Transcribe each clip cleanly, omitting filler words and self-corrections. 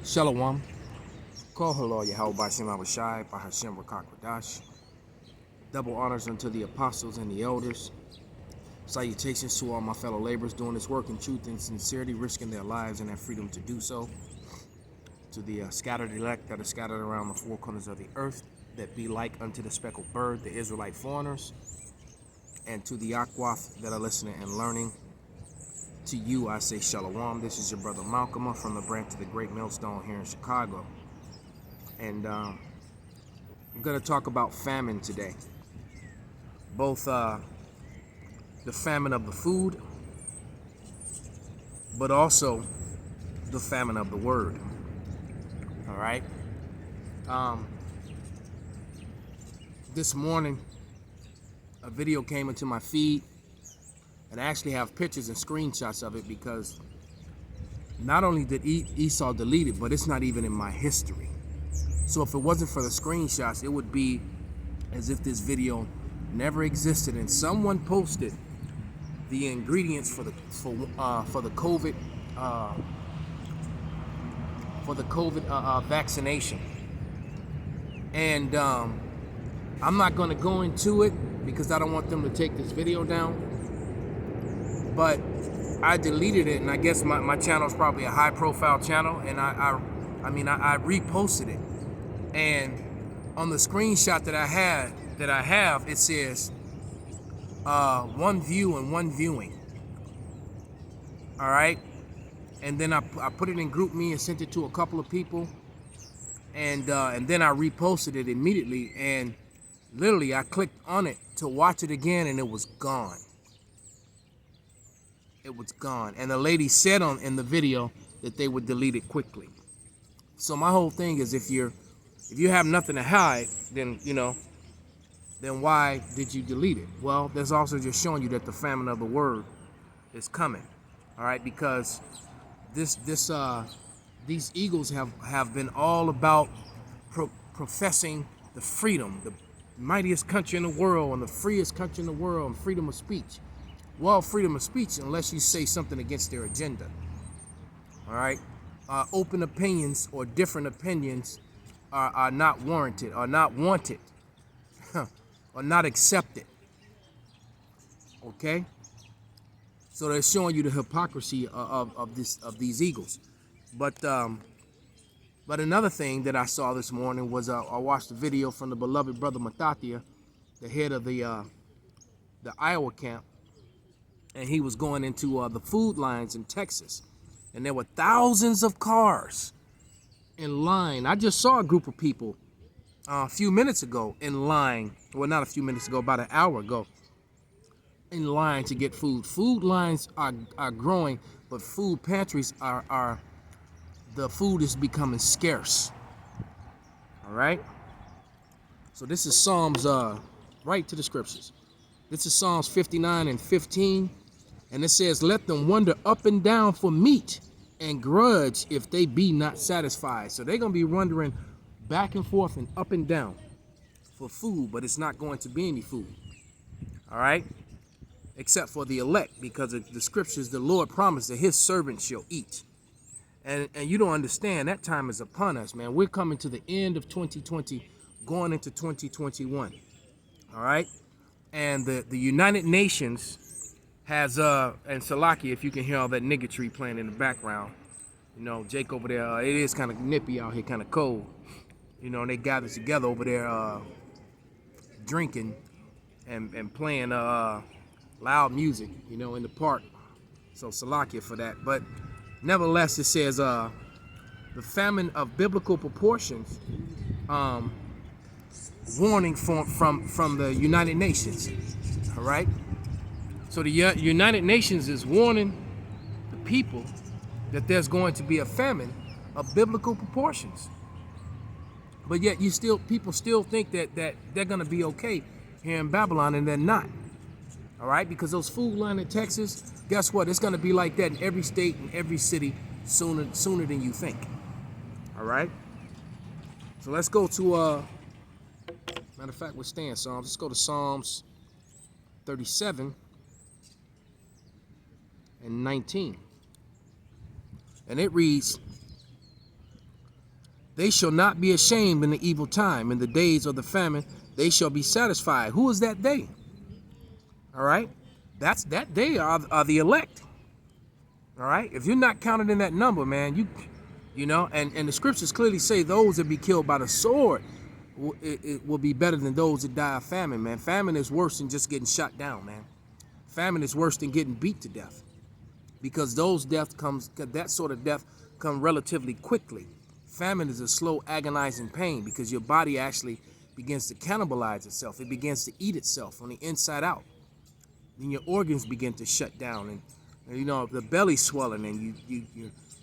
Shalom. Call hello, Yahweh Bashim Abishai, Bahashem Rakakwadash. Double honors unto the apostles and the elders. Salutations to all my fellow laborers doing this work in truth and sincerity, risking their lives and their freedom to do so. To the scattered elect that are scattered around the four corners of the earth, that be like unto the speckled bird, the Israelite foreigners. And to the Akwath that are listening and learning. To you, I say Shalom. This is your brother Malcolm from the branch of the Great Millstone here in Chicago. And I'm going to talk about famine today. Both the famine of the food, but also the famine of the word. All right. This morning, a video came into my feed, and I actually have pictures and screenshots of it because not only did Esau delete it, but it's not even in my history. So if it wasn't for the screenshots, it would be as if this video never existed, and someone posted the ingredients for the COVID vaccination. And I'm not going to go into it because I don't want them to take this video down. But I deleted it, and I guess my channel is probably a high-profile channel, and I reposted it. And on the screenshot that I have, it says one view and one viewing. All right, and then I put it in GroupMe and sent it to a couple of people, and then I reposted it immediately, and literally I clicked on it to watch it again, and it was gone. It was gone. And the lady said in the video that they would delete it quickly. So my whole thing is, if you have nothing to hide, then then why did you delete it? Well, that's also just showing you that the famine of the word is coming. All right, because these eagles have been all about professing the freedom, the mightiest country in the world and the freest country in the world, and freedom of speech. Well, freedom of speech, unless you say something against their agenda. All right, open opinions or different opinions are not warranted, are not wanted, or not accepted. Okay, so they're showing you the hypocrisy of these eagles. But another thing that I saw this morning was I watched a video from the beloved brother Mathathia, the head of the Iowa camp. And he was going into the food lines in Texas. And there were thousands of cars in line. I just saw a group of people a few minutes ago in line. Well, not a few minutes ago, about an hour ago. In line to get food. Food lines are growing, but food pantries the food is becoming scarce. All right? So this is Psalms, right to the scriptures. This is Psalms 59 and 15. And it says, let them wander up and down for meat and grudge if they be not satisfied. So they're going to be wandering back and forth and up and down for food, but it's not going to be any food. All right? Except for the elect, because of the scriptures, the Lord promised that his servants shall eat. And you don't understand, that time is upon us, man. We're coming to the end of 2020, going into 2021. All right? And the United Nations has, and Salaki, if you can hear all that niggatry playing in the background, Jake over there, it is kind of nippy out here, kind of cold, and they gathered together over there, drinking and playing loud music, in the park. So Salakia for that. But nevertheless, it says the famine of biblical proportions, warning from the United Nations. All right. So the United Nations is warning the people that there's going to be a famine of biblical proportions. But yet people still think that they're going to be okay here in Babylon, and they're not. All right, because those food lines in Texas, guess what? It's going to be like that in every state and every city sooner than you think. All right. So let's go to matter of fact, we're staying Psalms. Let's go to Psalms 37 and 19. And it reads, They shall not be ashamed in the evil time. In the days of the famine, they shall be satisfied. Who is that they? All right. That they are the elect. All right. If you're not counted in that number, man, you know, and the scriptures clearly say those that be killed by the sword it will be better than those that die of famine, man. Famine is worse than just getting shot down, man. Famine is worse than getting beat to death, because that sort of death come relatively quickly. Famine is a slow, agonizing pain because your body actually begins to cannibalize itself. It begins to eat itself from the inside out. Then your organs begin to shut down, and you know, the belly swelling, and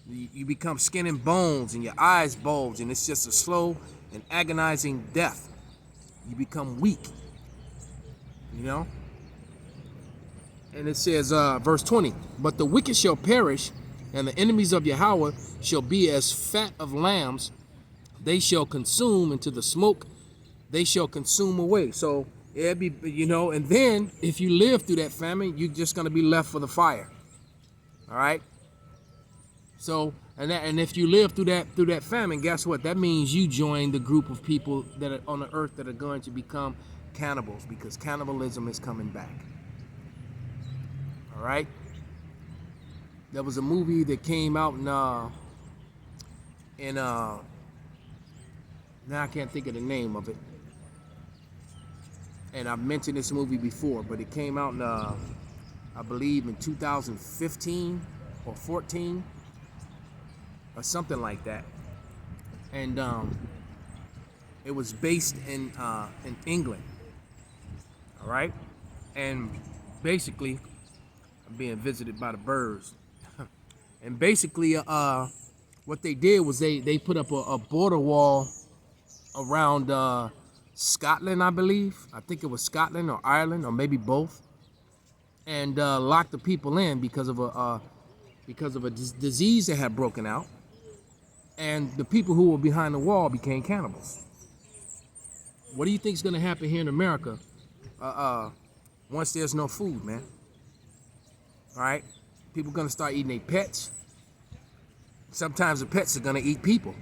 you become skin and bones, and your eyes bulge, and it's just a slow and agonizing death. You become weak, you know. And it says, verse 20, but the wicked shall perish, and the enemies of Yahweh shall be as fat of lambs. They shall consume into the smoke. They shall consume away. So it'd be, you know, and then if you live through that famine, you're just going to be left for the fire. All right. So, and if you live through that famine, guess what? That means you join the group of people that are on the earth that are going to become cannibals, because cannibalism is coming back. All right. There was a movie that came out now I can't think of the name of it. And I've mentioned this movie before, but it came out I believe in 2015 or 14 or something like that. And it was based in England. All right. And basically, I'm being visited by the birds. And basically, what they did was they put up a border wall around Scotland, I believe. I think it was Scotland or Ireland or maybe both, and locked the people in because of a disease that had broken out, and the people who were behind the wall became cannibals. What do you think is going to happen here in America once there's no food, man? All right, people are going to start eating their pets. Sometimes the pets are going to eat people.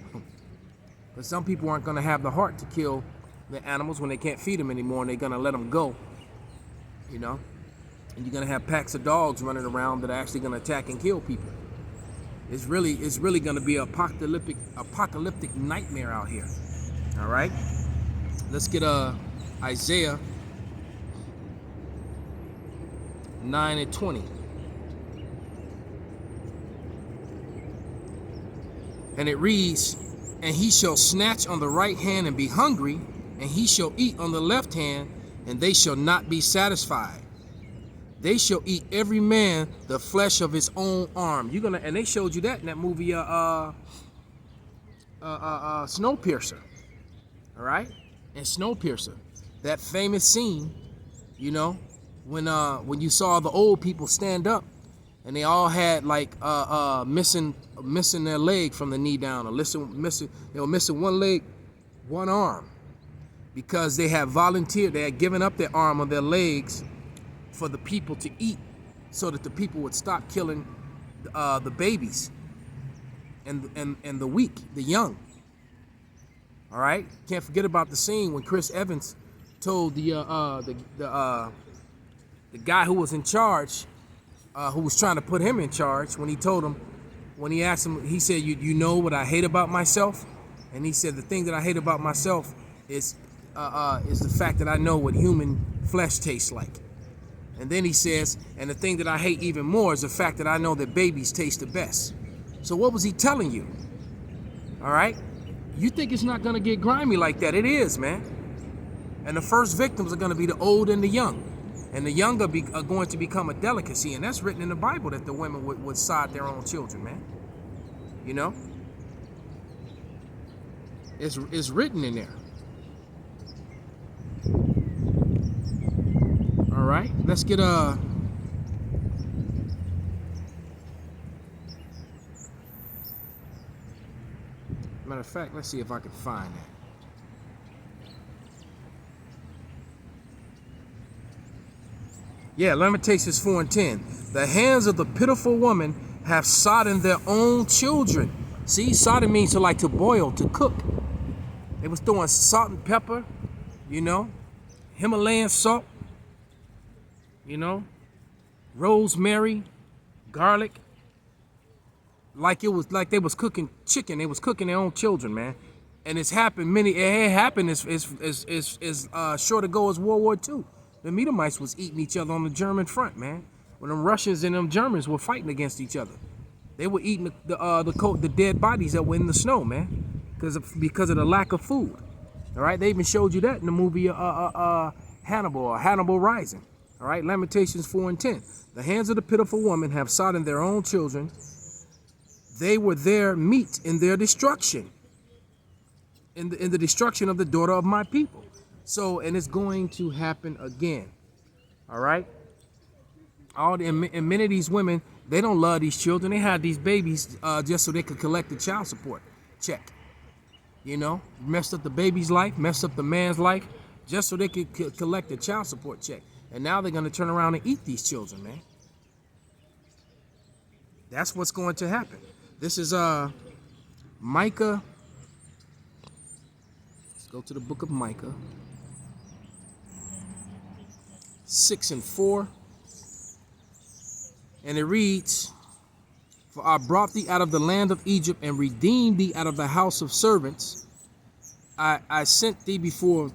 But some people aren't going to have the heart to kill the animals when they can't feed them anymore, and they're going to let them go, you know. And you're going to have packs of dogs running around that are actually going to attack and kill people. It's really going to be an apocalyptic nightmare out here. All right. Let's get Isaiah 9:20. And it reads, and he shall snatch on the right hand and be hungry, and he shall eat on the left hand, and they shall not be satisfied. They shall eat every man the flesh of his own arm. And they showed you that in that movie, Snowpiercer. All right, and Snowpiercer, that famous scene, you know, when you saw the old people stand up, and they all had like missing their leg from the knee down, or they were missing one leg, one arm, because they had volunteered, they had given up their arm or their legs for the people to eat, so that the people would stop killing the babies and the weak, the young. All right, can't forget about the scene when Chris Evans told the guy who was in charge, who was trying to put him in charge, when he asked him, he said, you know what I hate about myself? And he said, the thing that I hate about myself is the fact that I know what human flesh tastes like. And then he says, and the thing that I hate even more is the fact that I know that babies taste the best. So what was he telling you? All right? You think it's not going to get grimy like that. It is, man. And the first victims are going to be the old and the young. And the young are going to become a delicacy. And that's written in the Bible, that the women would side their own children, man. You know? It's written in there. All right. Let's get matter of fact, let's see if I can find that. Yeah, Lamentations 4:10. The hands of the pitiful woman have sodden their own children. See, Sodom means to boil, to cook. They was throwing salt and pepper, Himalayan salt, rosemary, garlic. Like they was cooking chicken. They was cooking their own children, man. And it happened as short ago as World War II. The Edomites was eating each other on the German front, man. When them Russians and them Germans were fighting against each other. They were eating the dead bodies that were in the snow, man, because of the lack of food. All right, they even showed you that in the movie Hannibal Rising. All right, Lamentations 4:10. The hands of the pitiful woman have sodden their own children. They were their meat in their destruction, in the destruction of the daughter of my people. So, and it's going to happen again. All right. And many of these women, they don't love these children. They have these babies just so they could collect the child support check. Messed up the baby's life, messed up the man's life, just so they could collect the child support check. And now they're going to turn around and eat these children, man. That's what's going to happen. This is Micah. Let's go to the book of Micah 6:4. And it reads, for I brought thee out of the land of Egypt and redeemed thee out of the house of servants. I sent thee before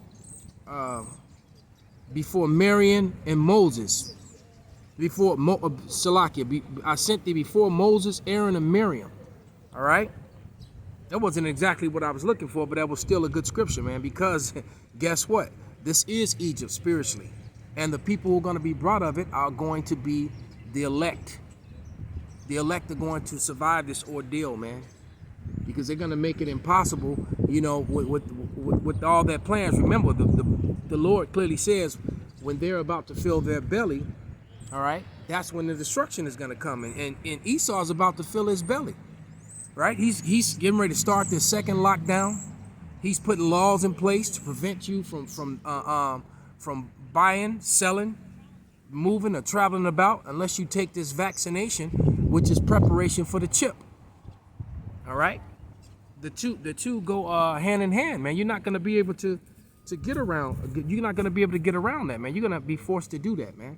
Marion and Moses. I sent thee before Moses, Aaron, and Miriam. All right? That wasn't exactly what I was looking for, but that was still a good scripture, man, because guess what? This is Egypt spiritually. And the people who are going to be brought of it are going to be the elect. The elect are going to survive this ordeal, man, because they're going to make it impossible, with all their plans. Remember, the Lord clearly says when they're about to fill their belly, all right, that's when the destruction is going to come. And Esau's about to fill his belly, right? He's getting ready to start this second lockdown. He's putting laws in place to prevent you from buying, selling, moving, or traveling about unless you take this vaccination, which is preparation for the chip. All right, the two go hand in hand, man. You're not going to be able to get around. You're not going to be able to get around that, man. You're going to be forced to do that, man.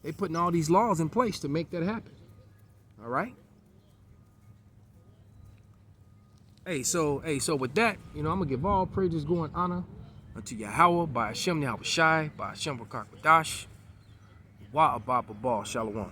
They're putting all these laws in place to make that happen. All right. So with that, I'm gonna give all praises, glory, and honor unto Yahweh, by Hashem Yahweh Shai, by Hashem Rakak Wadash, Wa Abba Babal, Shalom.